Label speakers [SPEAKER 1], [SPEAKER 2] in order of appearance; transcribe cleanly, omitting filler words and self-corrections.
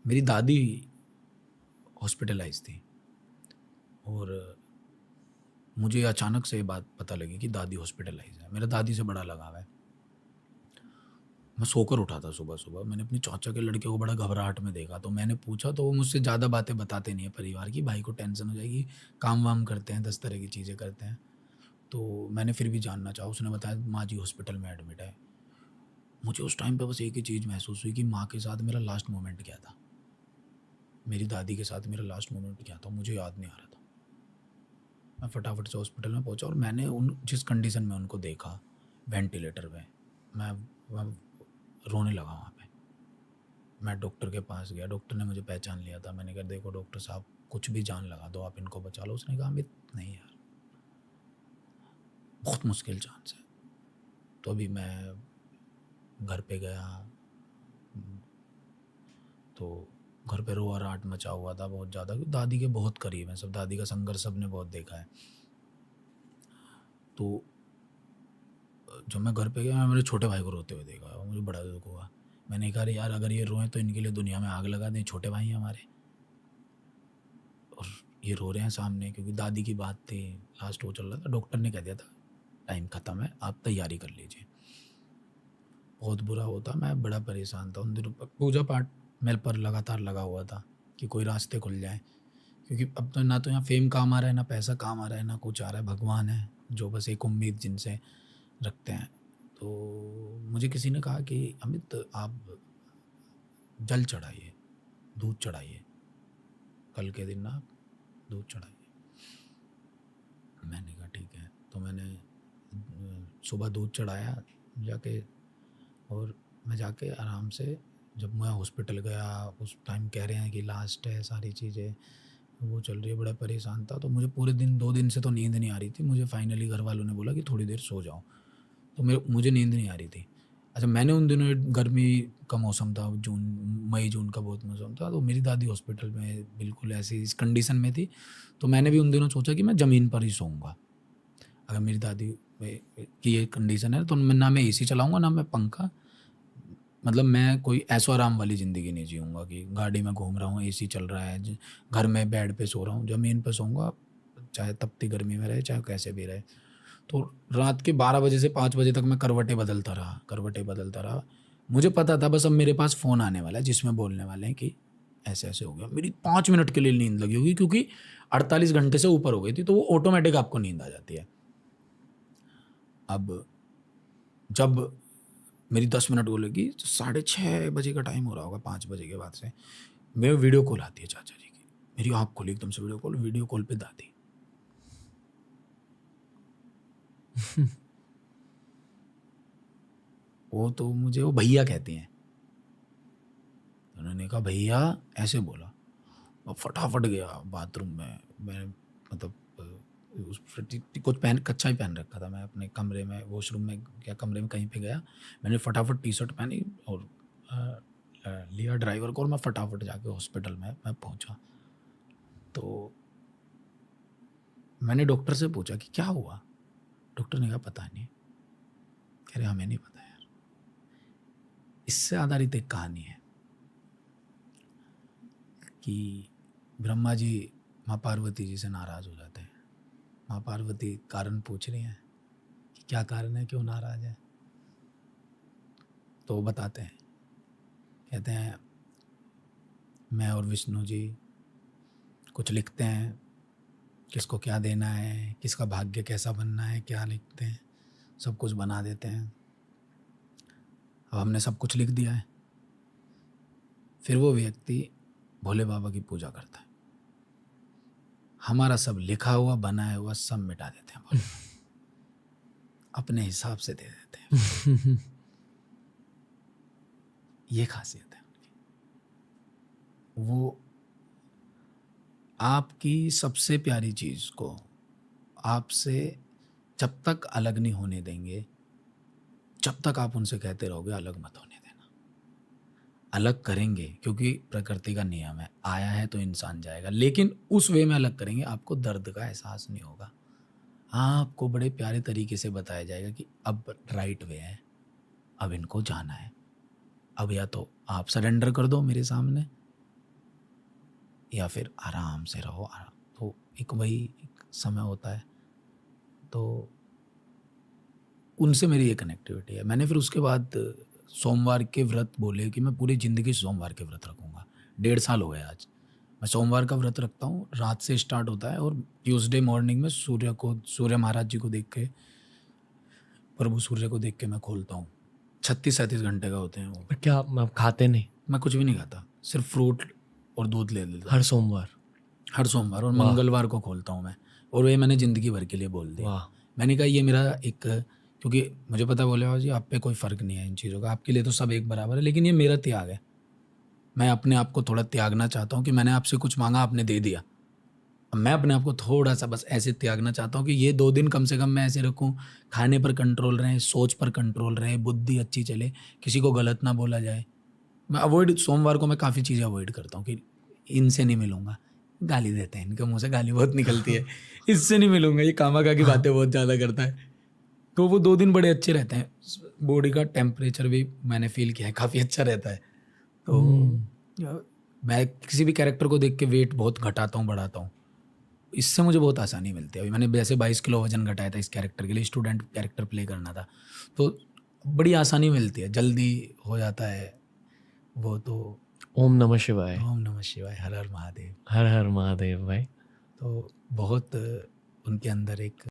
[SPEAKER 1] मेरी दादी हॉस्पिटलाइज़ थी और मुझे अचानक से ये बात पता लगी कि दादी हॉस्पिटलाइज़ है। मेरा दादी से बड़ा लगाव है। मैं सोकर उठा था सुबह-सुबह, मैंने अपने चाचा के लड़के को बड़ा घबराहट में देखा, तो मैंने पूछा तो वो मुझसे ज़्यादा बातें बताते नहीं हैं परिवार की, भाई को टेंशन हो जाएगी, काम-वाम करते हैं, 10 तरह की चीज़ें करते हैं। तो मैंने फिर भी जानना चाहा, उसने बताया माँ जी हॉस्पिटल में एडमिट है। मुझे उस टाइम पे बस एक ही चीज़ महसूस हुई कि माँ के साथ मेरा लास्ट मोमेंट क्या था? मेरी दादी के साथ मेरा लास्ट मोमेंट क्या था? मुझे याद नहीं आ रहा था। मैं फटाफट से हॉस्पिटल में पहुँचा और मैंने उन जिस कंडीशन में उनको देखा, वेंटिलेटर पे, मैं मैं रोने लगा वहाँ पे। मैं डॉक्टर के पास गया, डॉक्टर ने मुझे पहचान लिया था। मैंने कहा देखो डॉक्टर साहब, कुछ भी जान लगा दो, आप इनको बचा लो। उसने कहा अमित नहीं यार, बहुत मुश्किल चांस है। तो अभी मैं घर पे गया, तो घर पे रोआ-राट मचा हुआ था बहुत ज़्यादा, क्योंकि दादी के बहुत करीब हैं सब, दादी का संघर्ष सबने बहुत देखा है। तो जब मैं घर पे गया, मैं मेरे छोटे भाई को रोते हुए देखा और मुझे बड़ा दुःख हुआ। मैंने कहा यार अगर ये रोएँ तो इनके लिए दुनिया में आग लगा दें, छोटे भाई हैं हमारे और ये रो रहे हैं सामने, क्योंकि दादी की बात थी, लास्ट वो चल रहा था। डॉक्टर ने कह दिया था टाइम ख़त्म है, आप तैयारी कर लीजिए। बहुत बुरा होता, मैं बड़ा परेशान था उन दिनों पर। पूजा पाठ मेरे पर लगातार लगा हुआ था कि कोई रास्ते खुल जाएँ, क्योंकि अब तो ना तो यहाँ फ़ेम काम आ रहा है, ना पैसा काम आ रहा है, ना कुछ आ रहा है। भगवान है जो बस एक उम्मीद जिनसे रखते हैं। तो मुझे किसी ने कहा कि अमित आप जल चढ़ाइए, दूध चढ़ाइए, कल के दिन ना आप दूध चढ़ाइए। मैंने कहा ठीक है। तो मैंने सुबह दूध चढ़ाया जाके, और मैं जाके आराम से, जब मैं हॉस्पिटल गया उस टाइम कह रहे हैं कि लास्ट है, सारी चीज़ें वो चल रही है, बड़ा परेशान था। तो मुझे पूरे दिन 2 दिन से तो नींद नहीं आ रही थी। मुझे फाइनली घर वालों ने बोला कि थोड़ी देर सो जाओ, तो मुझे नींद नहीं आ रही थी। अच्छा, मैंने उन दिनों गर्मी का मौसम था, जून मई-जून का बहुत मौसम था, तो मेरी दादी हॉस्पिटल में बिल्कुल ऐसी इस कंडीशन में थी, तो मैंने भी उन दिनों सोचा कि मैं ज़मीन पर ही सोऊँगा। अगर मेरी दादी में की ये कंडीशन है तो ना मैं एसी चलाऊँगा, ना मैं पंखा, मतलब मैं कोई ऐशो-आराम वाली ज़िंदगी नहीं जीऊँगा कि गाड़ी में घूम रहा हूँ, एसी चल रहा है, घर में बेड पे सो रहा हूँ, ज़मीन पे सोऊँगा, चाहे तपती गर्मी में रहे, चाहे कैसे भी रहे। तो रात के 12 बजे से 5 बजे तक मैं करवटें बदलता रहा। मुझे पता था बस अब मेरे पास फ़ोन आने वाला है जिसमें बोलने वाले हैं कि ऐसे-ऐसे हो गया। मेरी 5 मिनट के लिए नींद लगी होगी, क्योंकि 48 घंटे से ऊपर हो गई थी, तो वो ऑटोमैटिक आपको नींद आ जाती है। अब जब मेरी 10 मिनट को लगी, तो 6:30 बजे का टाइम हो रहा होगा, 5 बजे के बाद से। मेरे वीडियो कॉल आती है चाचा जी की। मेरी आँख खुली एकदम से, वीडियो कॉल पे दादी। वो तो मुझे वो भैया कहती हैं। तो उन्होंने कहा भैया, ऐसे बोला। और फटाफट गया बाथरूम में। मैं मतलब उस कुछ पहन कच्छा ही पहन रखा था मैं अपने कमरे में, वॉशरूम में या कमरे में कहीं पे गया। मैंने फटाफट टी-शर्ट पहनी और लिया ड्राइवर को, और मैं फटाफट जाके हॉस्पिटल में मैं पहुँचा। तो मैंने डॉक्टर से पूछा कि क्या हुआ? डॉक्टर ने कहा पता नहीं। कह रहे हमें नहीं पता यार। इससे आधारित एक कहानी है कि ब्रह्मा जी माँ पार्वती जी से नाराज़ हो जाते हैं। माँ पार्वती कारण पूछ रही हैं कि क्या कारण है, क्यों नाराज़ है? तो वो बताते हैं, कहते हैं मैं और विष्णु जी कुछ लिखते हैं, किसको क्या देना है, किसका भाग्य कैसा बनना है, क्या लिखते हैं, सब कुछ बना देते हैं। अब हमने सब कुछ लिख दिया है। फिर वो व्यक्ति भोले बाबा की पूजा करता है। हमारा सब लिखा हुआ बनाया हुआ सब मिटा देते हैं भोले बाबा, अपने हिसाब से दे देते हैं। ये खासियत है उनकी। वो आपकी सबसे प्यारी चीज़ को आपसे जब तक अलग नहीं होने देंगे, जब तक आप उनसे कहते रहोगे अलग मत होने देना। अलग करेंगे क्योंकि प्रकृति का नियम है, आया है तो इंसान जाएगा, लेकिन उस वे में अलग करेंगे, आपको दर्द का एहसास नहीं होगा। आपको बड़े प्यारे तरीके से बताया जाएगा कि अब राइट वे है, अब इनको जाना है। अब या तो आप सरेंडर कर दो मेरे सामने, या फिर आराम से रहो आराम। तो एक वही एक समय होता है, तो उनसे मेरी ये कनेक्टिविटी है। मैंने फिर उसके बाद सोमवार के व्रत बोले कि मैं पूरी ज़िंदगी सोमवार के व्रत रखूँगा। 1.5 साल हो गए आज। मैं सोमवार का व्रत रखता हूँ, रात से स्टार्ट होता है और ट्यूसडे मॉर्निंग में सूर्य महाराज जी को देख के, प्रभु सूर्य को देख के मैं खोलता हूँ। 36-37 घंटे का होते हैं वो।
[SPEAKER 2] पर क्या आप खाते नहीं?
[SPEAKER 1] मैं कुछ भी नहीं खाता, सिर्फ फ्रूट और दूध ले लेता हूँ
[SPEAKER 2] हर सोमवार?
[SPEAKER 1] हर सोमवार, और
[SPEAKER 2] वाह।
[SPEAKER 1] मंगलवार को खोलता हूँ मैं। और ये मैंने ज़िंदगी भर के लिए बोल दिया।
[SPEAKER 2] वाह।
[SPEAKER 1] मैंने कहा ये मेरा एक, क्योंकि मुझे पता बोले बाबा जी आप पे कोई फ़र्क नहीं है इन चीज़ों का, आपके लिए तो सब एक बराबर है, लेकिन ये मेरा त्याग है। मैं अपने आप को थोड़ा त्यागना चाहता हूँ कि मैंने आपसे कुछ माँगा, आपने दे दिया। अब मैं अपने आप को थोड़ा-सा बस ऐसे त्यागना चाहता हूँ कि ये 2 दिन कम से कम मैं ऐसे रखूँ, खाने पर कंट्रोल रहे, सोच पर कंट्रोल रहे, बुद्धि अच्छी चले, किसी को गलत ना बोला जाए। मैं सोमवार को मैं काफ़ी चीज़ें अवॉइड करता हूँ कि इनसे नहीं मिलूँगा, गाली देते हैं, इनके मुँह से गाली बहुत निकलती है, इससे नहीं मिलूँगा, ये कामा-का की बातें बहुत ज़्यादा करता है। तो वो 2 दिन बड़े अच्छे रहते हैं। बॉडी का टेम्परेचर भी मैंने फ़ील किया है, काफ़ी अच्छा रहता है। तो मैं किसी भी कैरेक्टर को देख के वेट बहुत घटाता हूँ, बढ़ाता हूँ। इससे मुझे बहुत आसानी मिलती है। अभी मैंने वैसे 22 किलो वज़न घटाया था इस कैरेक्टर के लिए, स्टूडेंट कैरेक्टर प्ले करना था। तो बड़ी आसानी मिलती है, जल्दी हो जाता है वो। तो
[SPEAKER 2] ओम नमः शिवाय।
[SPEAKER 1] ओम नमः शिवाय, हर हर महादेव।
[SPEAKER 2] हर हर महादेव भाई।
[SPEAKER 1] तो बहुत उनके अंदर एक